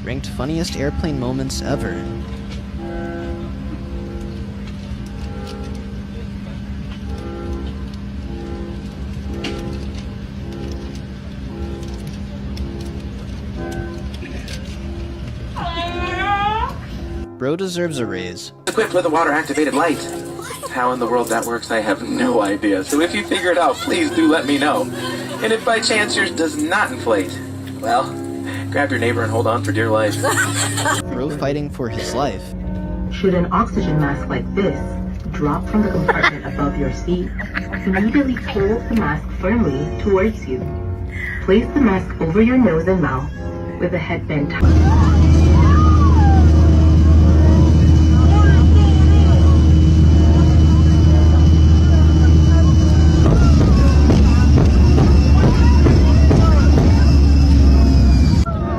ranked funniest airplane moments ever. Bro deserves a raise. Equipped with a water-activated light. How in the world that works, I have no idea. So if you figure it out, please do let me know. And if by chance yours does not inflate, well, grab your neighbor and hold on for dear life. Bro fighting for his life. Should an oxygen mask like this drop from the compartment above your seat, immediately pull the mask firmly towards you. Place the mask over your nose and mouth with the head bent.